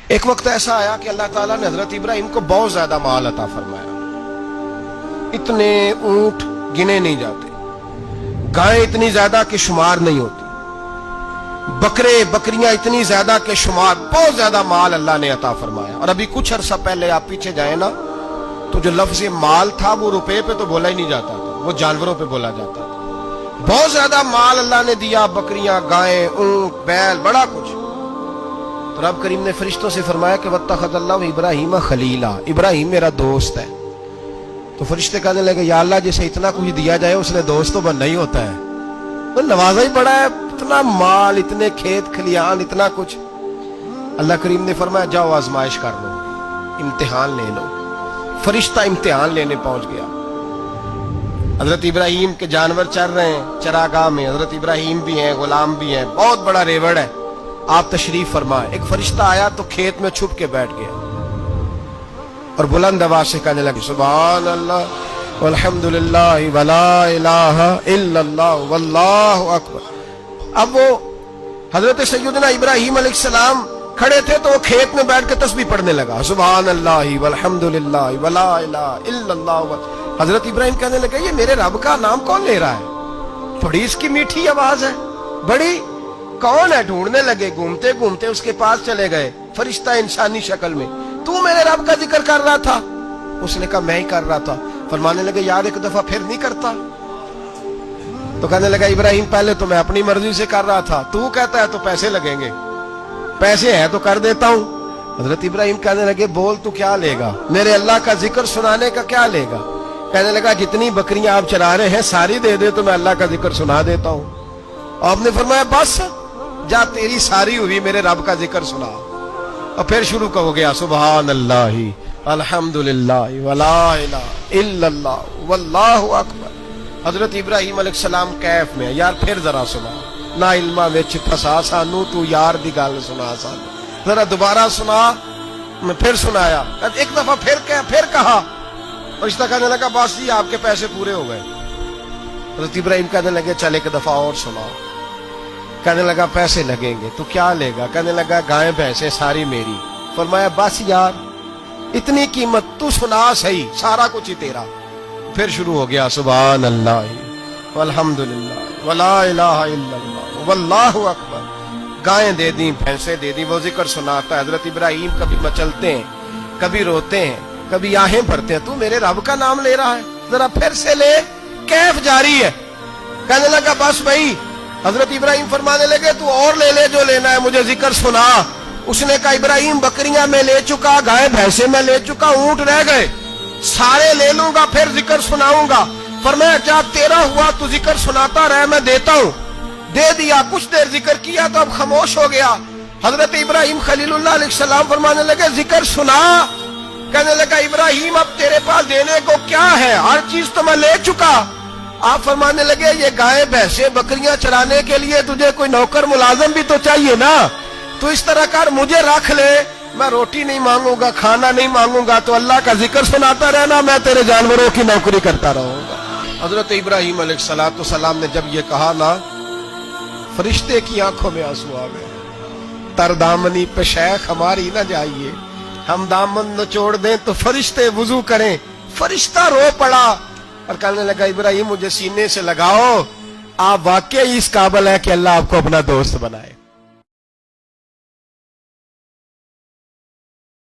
ایک وقت ایسا آیا کہ اللہ تعالیٰ نے حضرت ابراہیم کو بہت زیادہ مال عطا فرمایا. اتنے اونٹ گنے نہیں جاتے، گائیں اتنی زیادہ کہ شمار نہیں ہوتی، بکرے بکریاں اتنی زیادہ کہ شمار، بہت زیادہ مال اللہ نے عطا فرمایا. اور ابھی کچھ عرصہ پہلے آپ پیچھے جائیں نا تو جو لفظ مال تھا وہ روپے پہ تو بولا ہی نہیں جاتا تھا، وہ جانوروں پہ بولا جاتا تھا. بہت زیادہ مال اللہ نے دیا، بکریاں، گائیں، اونٹ، بیل، بڑا کچھ. تو رب کریم نے فرشتوں سے فرمایا کہ واتخذ اللہ ابراہیم خلیلا، ابراہیم میرا دوست ہے. تو فرشتے کہنے لگے یا اللہ جسے اتنا کچھ دیا جائے اس نے دوست تو بننا ہی ہوتا ہے، وہ نوازا ہی بڑا ہے، اتنا مال، اتنے کھیت کھلیان، اتنا کچھ. اللہ کریم نے فرمایا جاؤ آزمائش کر لو، امتحان لے لو. فرشتہ امتحان لینے پہنچ گیا. حضرت ابراہیم کے جانور چر رہے ہیں چراگاہ میں، حضرت ابراہیم بھی ہیں، غلام بھی ہیں، بہت بڑا ریوڑ ہے. آپ تشریف فرمائے. ایک فرشتہ آیا تو کھیت میں چھپ کے بیٹھ گیا اور بلند آواز سے کہنے لگے سبحان اللہ والحمدللہ ولا الہ الا اللہ واللہ اکبر. اب وہ حضرت سیدنا ابراہیم علیہ السلام کھڑے تھے تو وہ کھیت میں بیٹھ کے تسبیح پڑھنے لگا سبحان اللہ والحمدللہ ولا الہ الا اللہ. حضرت ابراہیم کہنے لگے یہ میرے رب کا نام کون لے رہا ہے؟ بڑی اس کی میٹھی آواز ہے، بڑی، کون ہے؟ ڈھونڈنے لگے، گھومتے گھومتے اس کے پاس چلے گئے. فرشتہ انسانی شکل میں، تو میرے رب کا ذکر کر رہا تھا؟ اس نے کہا میں ہی کر رہا تھا. فرمانے لگے یار ایک دفعہ پھر نہیں کرتا؟ تو کہنے لگا ابراہیم پہلے تو میں اپنی مرضی سے کر رہا تھا، تو کہتا ہے تو پیسے لگیں گے، پیسے ہیں تو کر دیتا ہوں. حضرت ابراہیم کہنے لگے بول تو کیا لے گا؟ میرے اللہ کا ذکر سنانے کا کیا لے گا؟ کہنے لگا جتنی بکریاں آپ چرا رہے ہیں ساری دے دے تو میں اللہ کا ذکر سنا دیتا ہوں. آپ نے فرمایا بس جا تیری ساری ہوئی، میرے رب کا ذکر سنا. اور پھر شروع ہو گیا سبحان اللہ الحمدللہ ولا الہ الا اللہ واللہ اکبر. حضرت ابراہیم علیہ السلام کیف میں یار پھر ذرا سنا، نا علما وچ پھسا سانو تو یار دی گل سنا سانو، ذرا دوبارہ سنا. میں پھر سنایا، ایک دفعہ پھر کہا. فرشتہ کہنے لگا بس جی آپ کے پیسے پورے ہو گئے. حضرت ابراہیم کہنے لگے چل ایک دفعہ اور سناؤ. کہنے لگا پیسے لگیں گے. تو کیا لے گا؟ کہنے لگا گائیں بھینسیں ساری میری. فرمایا بس یار اتنی قیمت، تو سنا صحیح، سارا کچھ ہی تیرا. پھر شروع ہو گیا سبحان اللہ والحمدللہ ولا الہ الا اللہ واللہ اکبر. گائیں دے دیں، بھینسیں دے دیں، وہ ذکر سناتا ہے. حضرت ابراہیم کبھی مچلتے ہیں، کبھی روتے ہیں، کبھی آہیں بھرتے ہیں. تو میرے رب کا نام لے رہا ہے، ذرا پھر سے لے. کیف جاری ہے. کہنے لگا بس بھائی. حضرت ابراہیم فرمانے لگے تو اور لے لے جو لینا ہے، مجھے ذکر سنا. اس نے کہا ابراہیم بکریاں میں لے چکا، گائے بھینسیں میں لے چکا، اونٹ رہ گئے، سارے لے لوں گا پھر ذکر سناؤں گا. فرمایا کیا تیرا ہوا تو ذکر سناتا رہے، میں دیتا ہوں. دے دیا. کچھ دیر ذکر کیا تو اب خاموش ہو گیا. حضرت ابراہیم خلیل اللہ علیہ السلام فرمانے لگے ذکر سنا. کہنے لگا ابراہیم اب تیرے پاس دینے کو کیا ہے؟ ہر چیز تو میں لے چکا. آپ فرمانے لگے یہ گائے بھینسیں بکریاں چرانے کے لیے تجھے کوئی نوکر ملازم بھی تو چاہیے نا. تو اس طرح کر مجھے رکھ لے، میں روٹی نہیں مانگوں گا، کھانا نہیں مانگوں گا، تو اللہ کا ذکر سناتا رہنا، میں تیرے جانوروں کی نوکری کرتا رہوں گا. حضرت ابراہیم علیہ السلام نے جب یہ کہا نا، فرشتے کی آنکھوں میں آنسو آ گئے. تر دامنی پہ شیخ ہماری نہ جائیے، ہم دامن نچوڑ دیں تو فرشتے وضو کریں. فرشتہ رو پڑا اور کہنے لگا ابراہیم مجھے سینے سے لگاؤ، آپ واقعی اس قابل ہے کہ اللہ آپ کو اپنا دوست بنائے.